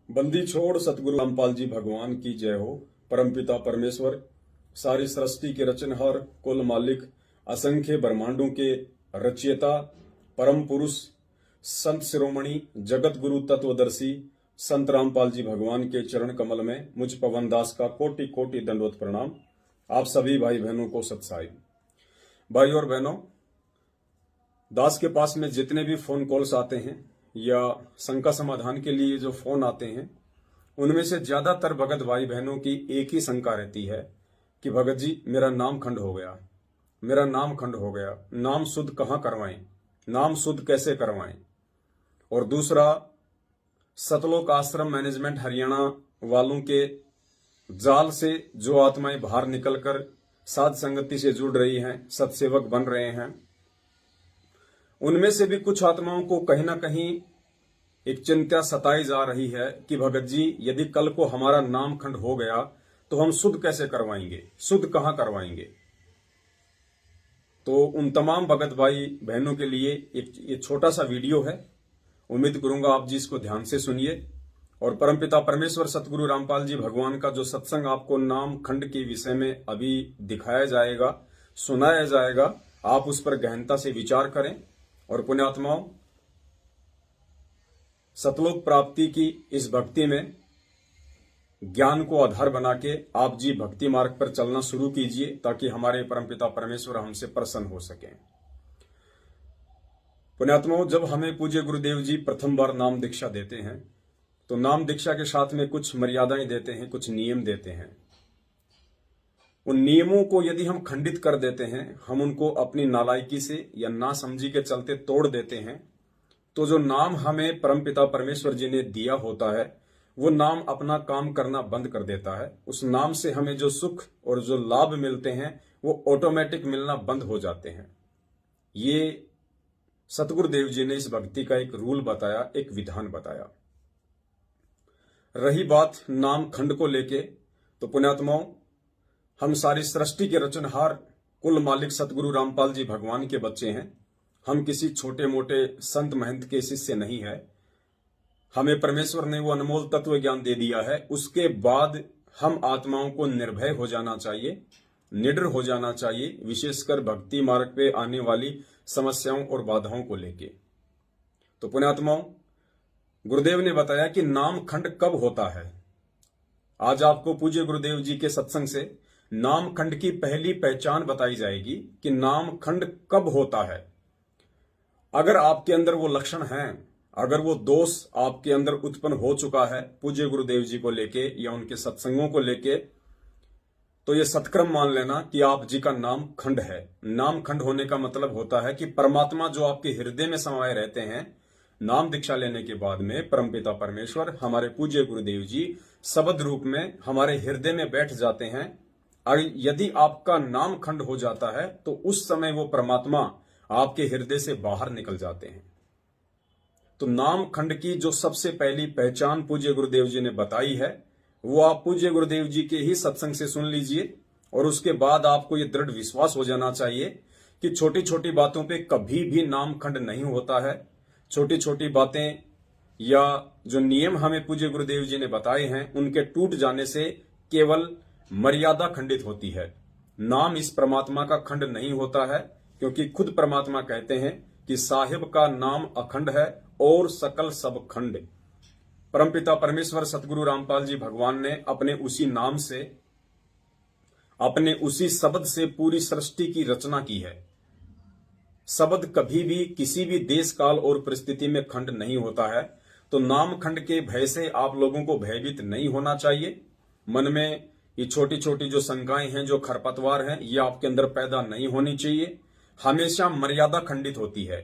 बंदी छोड़ सतगुरु रामपाल जी भगवान की जय हो। परमपिता परमेश्वर, सारी सृष्टि के रचनहार, कुल मालिक, असंख्य ब्रह्मांडों के रचयिता, परम पुरुष, संत शिरोमणि, जगत गुरु तत्वदर्शी संत रामपाल जी भगवान के चरण कमल में मुझ पवन दास का कोटि कोटि दंडवत प्रणाम। आप सभी भाई बहनों को सत्साई। भाई और बहनों, दास के पास में जितने भी फोन कॉल्स आते हैं या शंका समाधान के लिए जो फोन आते हैं, उनमें से ज्यादातर भगत भाई बहनों की एक ही शंका रहती है कि भगत जी मेरा नाम खंड हो गया, मेरा नाम खंड हो गया, नाम शुद्ध कहाँ करवाएं, नाम शुद्ध कैसे करवाएं। और दूसरा, सतलोक आश्रम मैनेजमेंट हरियाणा वालों के जाल से जो आत्माएं बाहर निकलकर साध संगति से जुड़ रही हैं, सत्सेवक बन रहे हैं, उनमें से भी कुछ आत्माओं को कहीं ना कहीं एक चिंता सताई जा रही है कि भगत जी यदि कल को हमारा नाम खंड हो गया तो हम शुद्ध कैसे करवाएंगे, शुद्ध कहां करवाएंगे। तो उन तमाम भगत भाई बहनों के लिए एक छोटा सा वीडियो है। उम्मीद करूंगा आप जी इसको ध्यान से सुनिए और परमपिता परमेश्वर सतगुरु रामपाल जी भगवान का जो सत्संग आपको नाम खंड के विषय में अभी दिखाया जाएगा, सुनाया जाएगा, आप उस पर गहनता से विचार करें और पुण्यात्माओं, सतलोक प्राप्ति की इस भक्ति में ज्ञान को आधार बना के आप जी भक्ति मार्ग पर चलना शुरू कीजिए ताकि हमारे परमपिता परमेश्वर हमसे प्रसन्न हो सकें। पुण्यात्माओं, जब हमें पूज्य गुरुदेव जी प्रथम बार नाम दीक्षा देते हैं तो नाम दीक्षा के साथ में कुछ मर्यादाएं देते हैं, कुछ नियम देते हैं। उन नियमों को यदि हम खंडित कर देते हैं, हम उनको अपनी नालायकी से या नासमझी के चलते तोड़ देते हैं, तो जो नाम हमें परमपिता परमेश्वर जी ने दिया होता है वो नाम अपना काम करना बंद कर देता है। उस नाम से हमें जो सुख और जो लाभ मिलते हैं वो ऑटोमेटिक मिलना बंद हो जाते हैं। ये सतगुरुदेव जी ने इस भक्ति का एक रूल बताया, एक विधान बताया। रही बात नाम खंड को लेके, तो पुण्यात्माओं, हम सारी सृष्टि के रचनहार कुल मालिक सतगुरु रामपाल जी भगवान के बच्चे हैं। हम किसी छोटे मोटे संत महंत के शिष्य नहीं है। हमें परमेश्वर ने वो अनमोल तत्व ज्ञान दे दिया है। उसके बाद हम आत्माओं को निर्भय हो जाना चाहिए, निडर हो जाना चाहिए, विशेषकर भक्ति मार्ग पे आने वाली समस्याओं और बाधाओं को लेके। तो पुण्यात्माओं, गुरुदेव ने बताया कि नाम खंड कब होता है। आज आपको पूज्य गुरुदेव जी के सत्संग से नाम खंड की पहली पहचान बताई जाएगी कि नाम खंड कब होता है। अगर आपके अंदर वो लक्षण हैं, अगर वो दोष आपके अंदर उत्पन्न हो चुका है पूज्य गुरुदेव जी को लेके या उनके सत्संगों को लेके, तो ये सत्क्रम मान लेना कि आप जी का नाम खंड है। नाम खंड होने का मतलब होता है कि परमात्मा जो आपके हृदय में समाये रहते हैं, नाम दीक्षा लेने के बाद में परमपिता परमेश्वर हमारे पूज्य गुरुदेव जी शब्द रूप में हमारे हृदय में बैठ जाते हैं। यदि आपका नाम खंड हो जाता है तो उस समय वो परमात्मा आपके हृदय से बाहर निकल जाते हैं। तो नाम खंड की जो सबसे पहली पहचान पूज्य गुरुदेव जी ने बताई है वो आप पूज्य गुरुदेव जी के ही सत्संग से सुन लीजिए और उसके बाद आपको ये दृढ़ विश्वास हो जाना चाहिए कि छोटी छोटी बातों पे कभी भी नाम खंड नहीं होता है। छोटी छोटी बातें या जो नियम हमें पूज्य गुरुदेव जी ने बताए हैं उनके टूट जाने से केवल मर्यादा खंडित होती है। नाम इस परमात्मा का खंड नहीं होता है, क्योंकि खुद परमात्मा कहते हैं कि साहिब का नाम अखंड है और सकल सब खंड। परमपिता परमेश्वर सतगुरु रामपाल जी भगवान ने अपने उसी नाम से, अपने उसी शब्द से पूरी सृष्टि की रचना की है। शब्द कभी भी किसी भी देश काल और परिस्थिति में खंड नहीं होता है। तो नाम खंड के भय से आप लोगों को भयभीत नहीं होना चाहिए। मन में ये छोटी छोटी जो शंकाएं हैं, जो खरपतवार हैं, ये आपके अंदर पैदा नहीं होनी चाहिए। हमेशा मर्यादा खंडित होती है।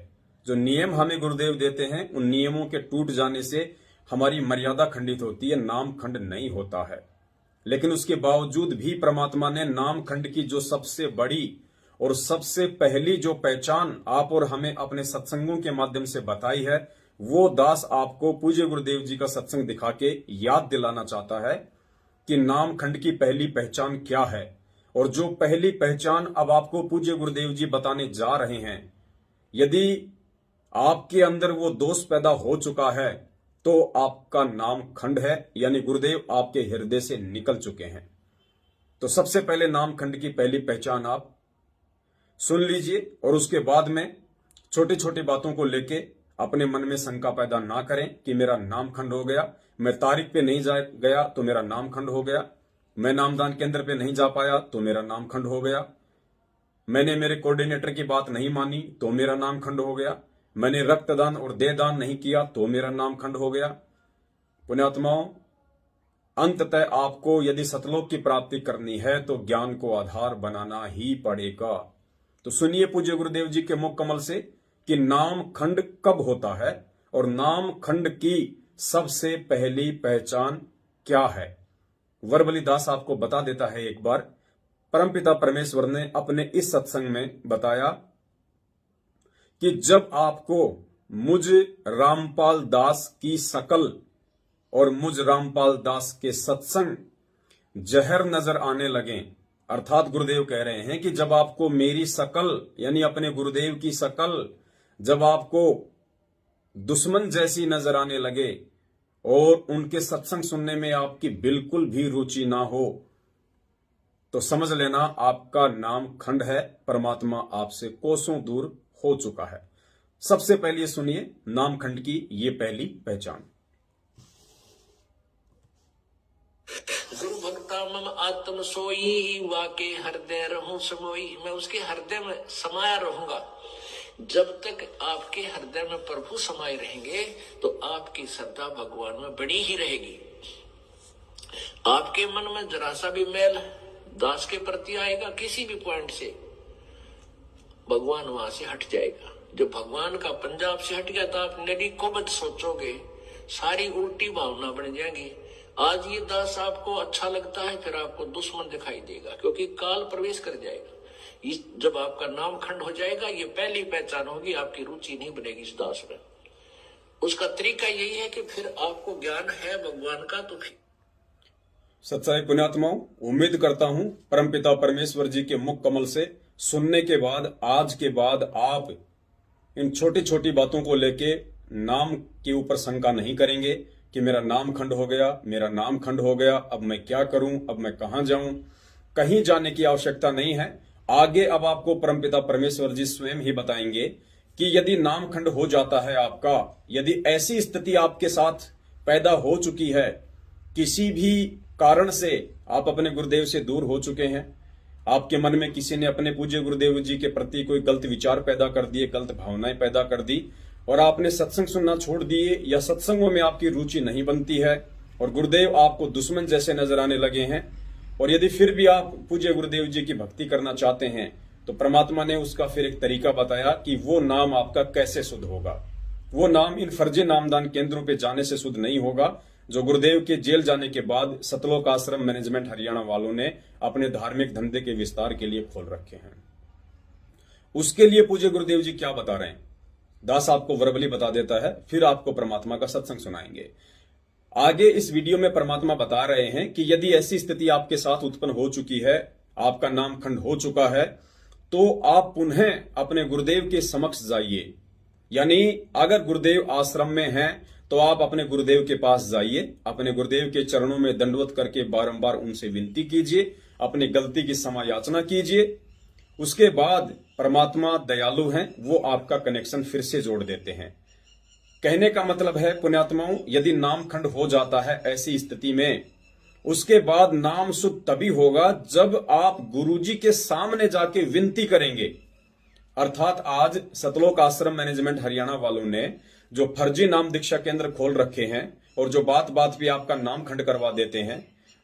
जो नियम हमें गुरुदेव देते हैं उन नियमों के टूट जाने से हमारी मर्यादा खंडित होती है, नाम खंड नहीं होता है। लेकिन उसके बावजूद भी परमात्मा ने नाम खंड की जो सबसे बड़ी और सबसे पहली जो पहचान आप और हमें अपने सत्संगों के माध्यम से बताई है, वो दास आपको पूज्य गुरुदेव जी का सत्संग दिखा के याद दिलाना चाहता है कि नाम खंड की पहली पहचान क्या है। और जो पहली पहचान अब आपको पूज्य गुरुदेव जी बताने जा रहे हैं, यदि आपके अंदर वो दोष पैदा हो चुका है तो आपका नाम खंड है, यानी गुरुदेव आपके हृदय से निकल चुके हैं। तो सबसे पहले नाम खंड की पहली पहचान आप सुन लीजिए और उसके बाद में छोटी छोटी बातों को लेके अपने मन में शंका पैदा ना करें कि मेरा नाम खंड हो गया, मैं तारीख पे नहीं जा गया तो मेरा नाम खंड हो गया, मैं नामदान केंद्र पे नहीं जा पाया तो मेरा नाम खंड हो गया, मैंने मेरे कोऑर्डिनेटर की बात नहीं मानी तो मेरा नाम खंड हो गया, मैंने रक्तदान और देहदान नहीं किया तो मेरा नाम खंड हो गया। पुण्यात्माओं, अंततः आपको यदि सतलोक की प्राप्ति करनी है तो ज्ञान को आधार बनाना ही पड़ेगा। तो सुनिए पूज्य गुरुदेव जी के मुख कमल से कि नाम खंड कब होता है और नाम खंड की सबसे पहली पहचान क्या है। वरबली दास आपको बता देता है। एक बार परमपिता परमेश्वर ने अपने इस सत्संग में बताया कि जब आपको मुझ रामपाल दास की शकल और मुझ रामपाल दास के सत्संग जहर नजर आने लगे, अर्थात गुरुदेव कह रहे हैं कि जब आपको मेरी शकल यानी अपने गुरुदेव की शकल जब आपको दुश्मन जैसी नजर आने लगे और उनके सत्संग सुनने में आपकी बिल्कुल भी रुचि ना हो, तो समझ लेना आपका नाम खंड है, परमात्मा आपसे कोसों दूर हो चुका है। सबसे पहले सुनिए नाम खंड की ये पहली पहचान। गुरु भक्ता मम आत्म सोई, वाके हृदय रहूं समोई। मैं उसके हृदय में समाया रहूंगा। जब तक आपके हृदय में प्रभु समाये रहेंगे तो आपकी श्रद्धा भगवान में बनी ही रहेगी। आपके मन में जरा सा भी मैल दास के प्रति आएगा किसी भी पॉइंट से, भगवान वहां से हट जाएगा। जब भगवान का पंजाब से हट गया तो आप नदी को मत सोचोगे, सारी उल्टी भावना बन जाएगी। आज ये दास आपको अच्छा लगता है, फिर आपको दुश्मन दिखाई देगा, क्योंकि काल प्रवेश कर जाएगा। जब आपका नाम खंड हो जाएगा, ये पहली पहचान होगी, आपकी रुचि नहीं बनेगी इस दास में। उसका तरीका यही है कि फिर आपको ज्ञान है भगवान का, तो फिर सच्चाई पुण्यात्माओं, उम्मीद करता हूं परमपिता परमेश्वर जी के मुख कमल से सुनने के बाद आज के बाद आप इन छोटी छोटी बातों को लेके नाम के ऊपर शंका नहीं करेंगे कि मेरा नाम खंड हो गया, मेरा नाम खंड हो गया, अब मैं क्या करूं, अब मैं कहां जाऊं। कहीं जाने की आवश्यकता नहीं है। आगे अब आपको परमपिता परमेश्वर जी स्वयं ही बताएंगे कि यदि नाम खंड हो जाता है आपका, यदि ऐसी स्थिति आपके साथ पैदा हो चुकी है, किसी भी कारण से आप अपने गुरुदेव से दूर हो चुके हैं, आपके मन में किसी ने अपने पूज्य गुरुदेव जी के प्रति कोई गलत विचार पैदा कर दिए, गलत भावनाएं पैदा कर दी और आपने सत्संग सुनना छोड़ दिए या सत्संगों में आपकी रुचि नहीं बनती है और गुरुदेव आपको दुश्मन जैसे नजर आने लगे हैं, और यदि फिर भी आप पूज्य गुरुदेव जी की भक्ति करना चाहते हैं तो परमात्मा ने उसका फिर एक तरीका बताया कि वो नाम आपका कैसे शुद्ध होगा। वो नाम इन फर्जी नामदान केंद्रों पे जाने से शुद्ध नहीं होगा जो गुरुदेव के जेल जाने के बाद सतलोक आश्रम मैनेजमेंट हरियाणा वालों ने अपने धार्मिक धंधे के विस्तार के लिए खोल रखे हैं। उसके लिए पूज्य गुरुदेव जी क्या बता रहे हैं, दास आपको वर्बली बता देता है, फिर आपको परमात्मा का सत्संग सुनाएंगे। आगे इस वीडियो में परमात्मा बता रहे हैं कि यदि ऐसी स्थिति आपके साथ उत्पन्न हो चुकी है, आपका नाम खंड हो चुका है, तो आप पुनः अपने गुरुदेव के समक्ष जाइए। यानी अगर गुरुदेव आश्रम में हैं तो आप अपने गुरुदेव के पास जाइए, अपने गुरुदेव के चरणों में दंडवत करके बारंबार उनसे विनती कीजिए, अपनी गलती की क्षमा याचना कीजिए। उसके बाद परमात्मा दयालु हैं, वो आपका कनेक्शन फिर से जोड़ देते हैं। कहने का मतलब है पुण्यात्माओं, यदि नाम खंड हो जाता है ऐसी स्थिति में, उसके बाद नाम शुद्ध तभी होगा जब आप गुरुजी के सामने जाके विनती करेंगे। अर्थात आज सतलोक आश्रम मैनेजमेंट हरियाणा वालों ने जो फर्जी नाम दीक्षा केंद्र खोल रखे हैं और जो बात बात पे आपका नाम खंड करवा देते हैं,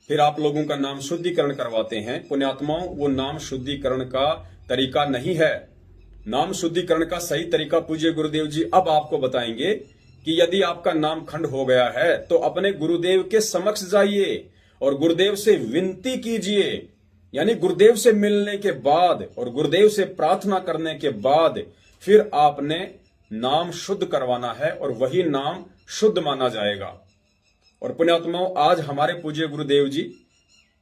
फिर आप लोगों का नाम शुद्धिकरण करवाते हैं, पुण्यात्माओं वो नाम शुद्धिकरण का तरीका नहीं है। नाम शुद्धिकरण का सही तरीका पूज्य गुरुदेव जी अब आपको बताएंगे कि यदि आपका नाम खंड हो गया है तो अपने गुरुदेव के समक्ष जाइए और गुरुदेव से विनती कीजिए। यानी गुरुदेव से मिलने के बाद और गुरुदेव से प्रार्थना करने के बाद फिर आपने नाम शुद्ध करवाना है और वही नाम शुद्ध माना जाएगा। और पुण्यात्माओं, आज हमारे पूज्य गुरुदेव जी,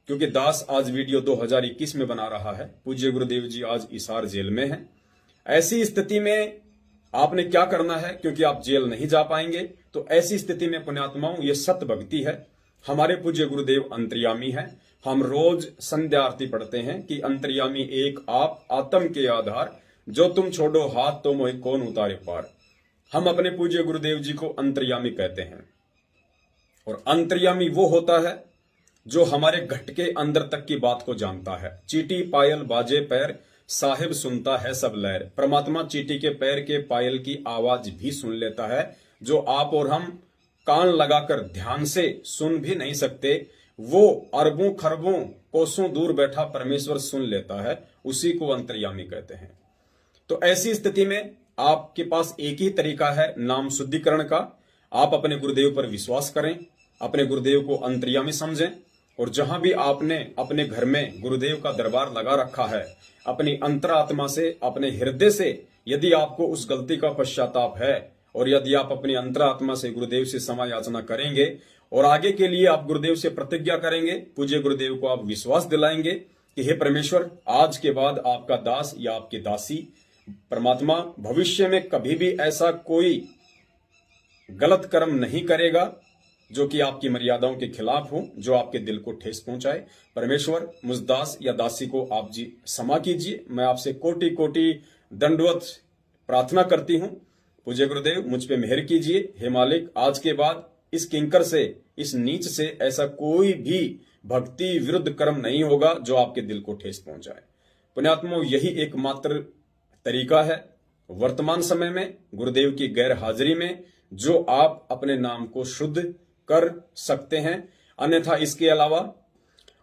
क्योंकि दास आज वीडियो 2021 में बना रहा है, पूज्य गुरुदेव जी आज हिसार जेल में हैं। ऐसी स्थिति में आपने क्या करना है, क्योंकि आप जेल नहीं जा पाएंगे, तो ऐसी स्थिति में पुण्यात्माओं ये सत्य भक्ति है। हमारे पूज्य गुरुदेव अंतर्यामी है। हम रोज संध्या आरती पढ़ते हैं कि अंतर्यामी एक आप आत्म के आधार, जो तुम छोड़ो हाथ तो मोहि कौन उतारे पार। हम अपने पूज्य गुरुदेव जी को अंतर्यामी कहते हैं। और अंतर्यामी वो होता है जो हमारे घट के अंदर तक की बात को जानता है। चीटी पायल बाजे पैर, साहिब सुनता है सब लहर। परमात्मा चीटी के पैर के पायल की आवाज भी सुन लेता है, जो आप और हम कान लगाकर ध्यान से सुन भी नहीं सकते। वो अरबों खरबों कोसों दूर बैठा परमेश्वर सुन लेता है, उसी को अंतर्यामी कहते हैं। तो ऐसी स्थिति में आपके पास एक ही तरीका है नाम शुद्धिकरण का। आप अपने गुरुदेव पर विश्वास करें, अपने गुरुदेव को अंतर्यामी समझें, और जहां भी आपने अपने घर में गुरुदेव का दरबार लगा रखा है, अपनी अंतरात्मा से, अपने हृदय से यदि आपको उस गलती का पश्चाताप है, और यदि आप अपनी अंतरात्मा से गुरुदेव से क्षमा याचना करेंगे और आगे के लिए आप गुरुदेव से प्रतिज्ञा करेंगे, पूज्य गुरुदेव को आप विश्वास दिलाएंगे कि हे परमेश्वर, आज के बाद आपका दास या आपकी दासी परमात्मा भविष्य में कभी भी ऐसा कोई गलत कर्म नहीं करेगा जो कि आपकी मर्यादाओं के खिलाफ हो, जो आपके दिल को ठेस पहुंचाए। परमेश्वर, मुझ दास या दासी को आप जी क्षमा कीजिए। मैं आपसे कोटि कोटि दंडवत प्रार्थना करती हूं। पूज्य गुरुदेव, मुझ पे मेहर कीजिए। हे मालिक, आज के बाद इस किंकर से, इस नीच से ऐसा कोई भी भक्ति विरुद्ध कर्म नहीं होगा जो आपके दिल को ठेस पहुंचाए। पुण्यात्माओं, यही एकमात्र तरीका है वर्तमान समय में गुरुदेव की गैर हाजिरी में जो आप अपने नाम को शुद्ध कर सकते हैं। अन्यथा इसके अलावा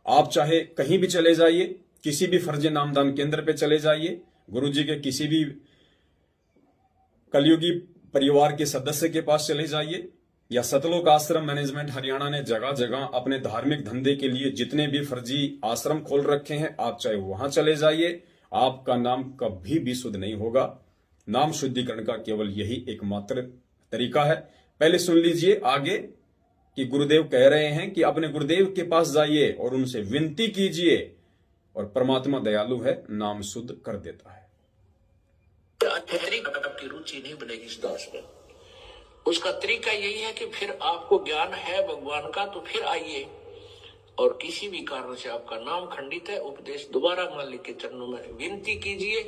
आप चाहे कहीं भी चले जाइए, किसी भी फर्जी नामदान केंद्र पे चले जाइए, गुरुजी के किसी भी कलयुगी परिवार के सदस्य के पास चले जाइए, या सतलोक आश्रम मैनेजमेंट हरियाणा ने जगह जगह अपने धार्मिक धंधे के लिए जितने भी फर्जी आश्रम खोल रखे हैं, आप चाहे वहां चले जाइए, आपका नाम कभी भी शुद्ध नहीं होगा। नाम शुद्धिकरण का केवल यही एकमात्र तरीका है। पहले सुन लीजिए आगे कि गुरुदेव कह रहे हैं कि अपने गुरुदेव के पास जाइए और उनसे विनती कीजिए, और परमात्मा दयालु है, नाम शुद्ध कर देता है। आपकी रुचि नहीं बनेगी इस दास में। उसका तरीका यही है कि फिर आपको ज्ञान है भगवान का, तो फिर आइए, और किसी भी कारण से आपका नाम खंडित है, उपदेश दोबारा मालिक के चरणों में विनती कीजिए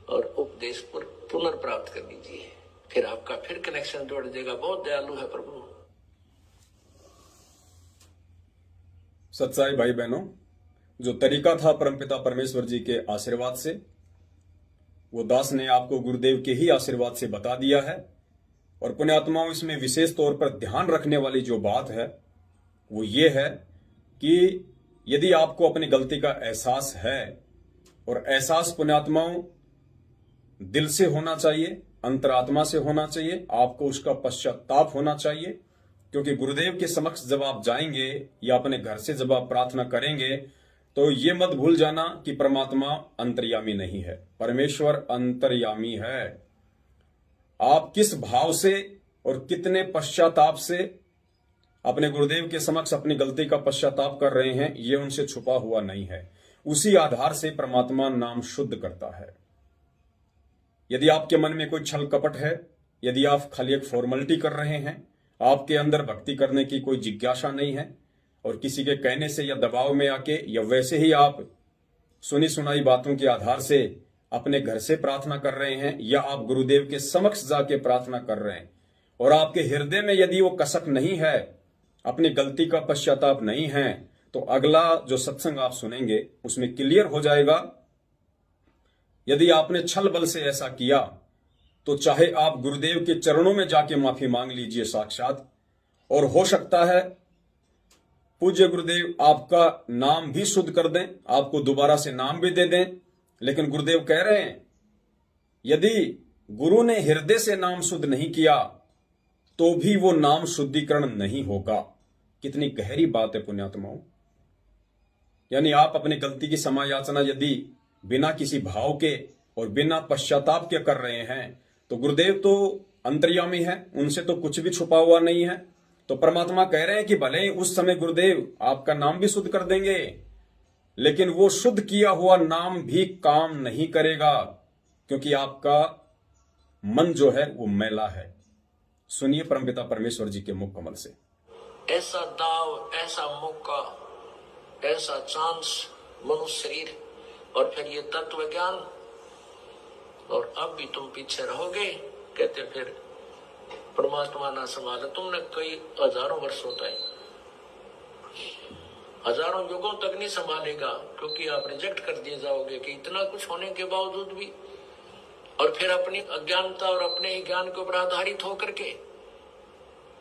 और उपदेश पर पुनर्प्राप्त कर लीजिए। फिर आपका फिर कनेक्शन जोड़ देगा। बहुत दयालु है प्रभु। सच्चाई भाई बहनों, जो तरीका था परमपिता परमेश्वर जी के आशीर्वाद से, वो दास ने आपको गुरुदेव के ही आशीर्वाद से बता दिया है। और पुण्यात्माओं, इसमें विशेष तौर पर ध्यान रखने वाली जो बात है वो ये है कि यदि आपको अपनी गलती का एहसास है, और एहसास पुण्यात्माओं दिल से होना चाहिए, अंतरात्मा से होना चाहिए, आपको उसका पश्चाताप होना चाहिए। क्योंकि गुरुदेव के समक्ष जब आप जाएंगे या अपने घर से जब आप प्रार्थना करेंगे, तो ये मत भूल जाना कि परमात्मा अंतर्यामी नहीं है, परमेश्वर अंतर्यामी है। आप किस भाव से और कितने पश्चाताप से अपने गुरुदेव के समक्ष अपनी गलती का पश्चाताप कर रहे हैं, ये उनसे छुपा हुआ नहीं है। उसी आधार से परमात्मा नाम शुद्ध करता है। यदि आपके मन में कोई छल कपट है, यदि आप खाली एक फॉर्मेलिटी कर रहे हैं, आपके अंदर भक्ति करने की कोई जिज्ञासा नहीं है, और किसी के कहने से या दबाव में आके या वैसे ही आप सुनी सुनाई बातों के आधार से अपने घर से प्रार्थना कर रहे हैं, या आप गुरुदेव के समक्ष जाके प्रार्थना कर रहे हैं, और आपके हृदय में यदि वो कसक नहीं है, अपनी गलती का पश्चाताप नहीं है, तो अगला जो सत्संग आप सुनेंगे उसमें क्लियर हो जाएगा। यदि आपने छल बल से ऐसा किया, तो चाहे आप गुरुदेव के चरणों में जाके माफी मांग लीजिए साक्षात, और हो सकता है पूज्य गुरुदेव आपका नाम भी शुद्ध कर दें, आपको दोबारा से नाम भी दे दें। लेकिन गुरुदेव कह रहे हैं, यदि गुरु ने हृदय से नाम शुद्ध नहीं किया तो भी वो नाम शुद्धिकरण नहीं होगा। कितनी गहरी बात है पुण्यात्माओं। यानी आप अपनी गलती की क्षमा याचना यदि बिना किसी भाव के और बिना पश्चाताप के कर रहे हैं, तो गुरुदेव तो अंतर्यामी है, उनसे तो कुछ भी छुपा हुआ नहीं है। तो परमात्मा कह रहे हैं कि भले ही उस समय गुरुदेव आपका नाम भी शुद्ध कर देंगे, लेकिन वो शुद्ध किया हुआ नाम भी काम नहीं करेगा, क्योंकि आपका मन जो है वो मैला है। सुनिए परमपिता परमेश्वर जी के मुख कमल से। ऐसा दाव, ऐसा मौका, ऐसा चांस मनुष्य शरीर और फिर ये तत्व ज्ञान, और अब भी तुम पीछे रहोगे। कहते फिर परमात्मा ना संभाले तुमने कई हजारों वर्षों तक, हजारों युगों तक नहीं संभालेगा, क्योंकि आप रिजेक्ट कर दिए जाओगे कि इतना कुछ होने के बावजूद भी, और फिर अपनी अज्ञानता और अपने ही ज्ञान के ऊपर आधारित होकर के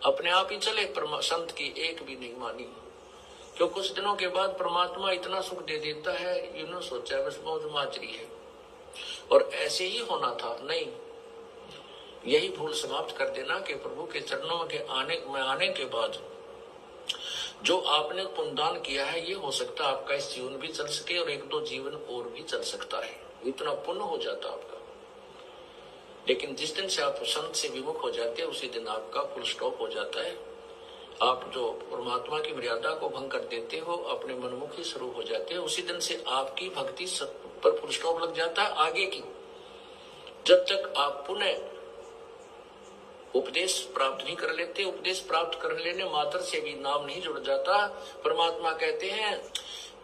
अपने आप ही चले, संत की एक भी नहीं मानी। क्यों कुछ दिनों के बाद परमात्मा इतना सुख दे देता है, यूं सोचा बस मौज माजरी है और ऐसे ही होना था। नहीं, यही भूल समाप्त कर देना कि प्रभु के चरणों के आने के बाद जो आपने पुण्यदान किया है, ये हो सकता है आपका इस जीवन भी चल सके और एक दो जीवन और भी चल सकता है, इतना पुण्य हो जाता आपका। लेकिन जिस दिन से आप संत से विमुख हो जाते हैं, उसी दिन आपका फुल स्टॉप हो जाता है। आप जो परमात्मा की मर्यादा को भंग कर देते हो, अपने मनमुखी स्वरूप हो जाते हैं, उसी दिन से आपकी भक्ति पर फुल स्टॉप लग जाता है आगे की। जब तक आप पुनः उपदेश प्राप्त नहीं कर लेते, उपदेश प्राप्त कर लेने मात्र से भी नाम नहीं जुड़ जाता। परमात्मा कहते हैं,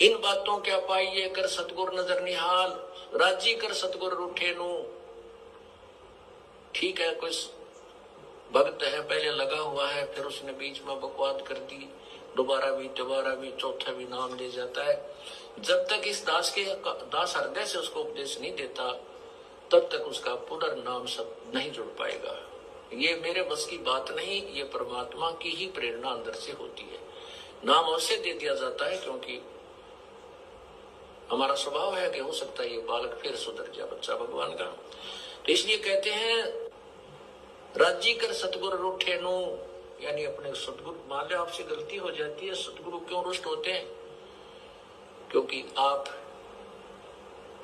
इन बातों क्या पाइए कर सतगुर नजर निहाल, राजी कर सतगुर रूठे नू। ठीक है, कोई भक्त है, पहले लगा हुआ है, फिर उसने बीच में बकवाद कर दी, दोबारा भी चौथा भी नाम ले जाता है। जब तक इस दास हृदय से उसको उपदेश नहीं देता, तब तक उसका पुनर्नाम सब नहीं जुड़ पाएगा। ये मेरे बस की बात नहीं, ये परमात्मा की ही प्रेरणा अंदर से होती है। नाम अवश्य दे दिया जाता है, क्योंकि हमारा स्वभाव है कि हो सकता है ये बालक फिर सुधर जाए, बच्चा भगवान का। तो इसलिए कहते हैं, राजी कर सतगुरु रूठे नु, यानी अपने सतगुरु, मान लो आपसे गलती हो जाती है, सतगुरु क्यों रुष्ट होते हैं? क्योंकि आप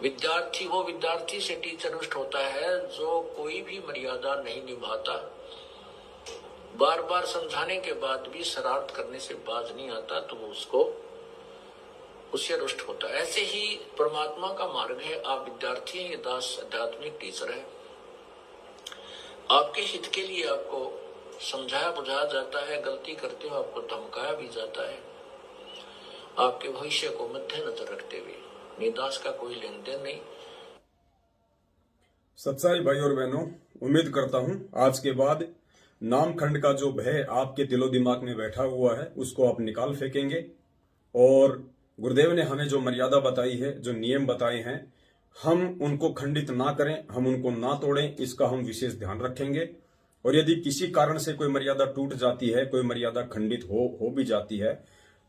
विद्यार्थी, वो विद्यार्थी से टीचर रुष्ट होता है जो कोई भी मर्यादा नहीं निभाता, बार बार समझाने के बाद भी शरारत करने से बाज नहीं आता, तो वो उससे रुष्ट होता है। ऐसे ही परमात्मा का मार्ग है, आप विद्यार्थी हैं, ये दास आध्यात्मिक टीचर है। आपके हित के लिए आपको समझाया बुझाया जाता है, गलती करते हो आपको धमकाया भी जाता है, आपके भविष्य को मध्य नजर रखते हुए। निदास का कोई लेन देन नहीं। सत्साई भाई और बहनों, उम्मीद करता हूं आज के बाद नामखंड का जो भय आपके दिलो दिमाग में बैठा हुआ है, उसको आप निकाल फेंकेंगे। और गुरुदेव ने हमें जो मर्यादा बताई है, जो नियम बताए हैं, हम उनको खंडित ना करें, हम उनको ना तोड़ें, इसका हम विशेष ध्यान रखेंगे। और यदि किसी कारण से कोई मर्यादा टूट जाती है, कोई मर्यादा खंडित हो भी जाती है,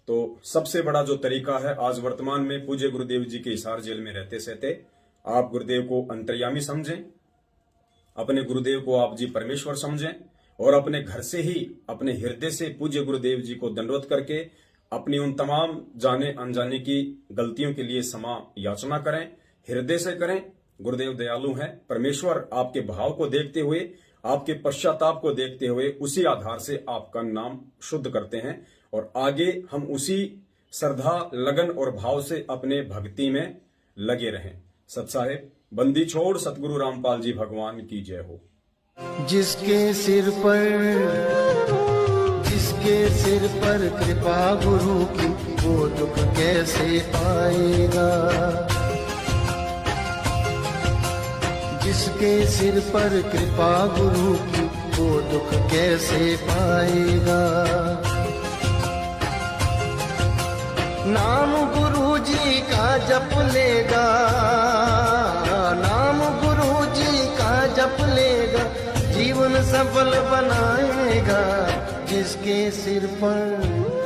तो सबसे बड़ा जो तरीका है, आज वर्तमान में पूज्य गुरुदेव जी के हिसार जेल में रहते सहते आप गुरुदेव को अंतर्यामी समझें, अपने गुरुदेव को आप जी परमेश्वर समझें, और अपने घर से ही, अपने हृदय से पूज्य गुरुदेव जी को दंडवत करके अपनी उन तमाम जाने अनजाने की गलतियों के लिए क्षमा याचना करें, हृदय से करें। गुरुदेव दयालु हैं, परमेश्वर आपके भाव को देखते हुए, आपके पश्चाताप को देखते हुए उसी आधार से आपका नाम शुद्ध करते हैं, और आगे हम उसी श्रद्धा, लगन और भाव से अपने भक्ति में लगे रहें। सत्साहेब बंदी छोड़ सतगुरु रामपाल जी भगवान की जय हो। जिसके सिर पर कृपा गुरु की, वो दुख कैसे पाएगा। जिसके सिर पर कृपा गुरु की, वो दुख कैसे पाएगा। नाम गुरु जी का जप लेगा, नाम गुरु जी का जप लेगा, जीवन सफल बनाएगा। जिसके सिर पर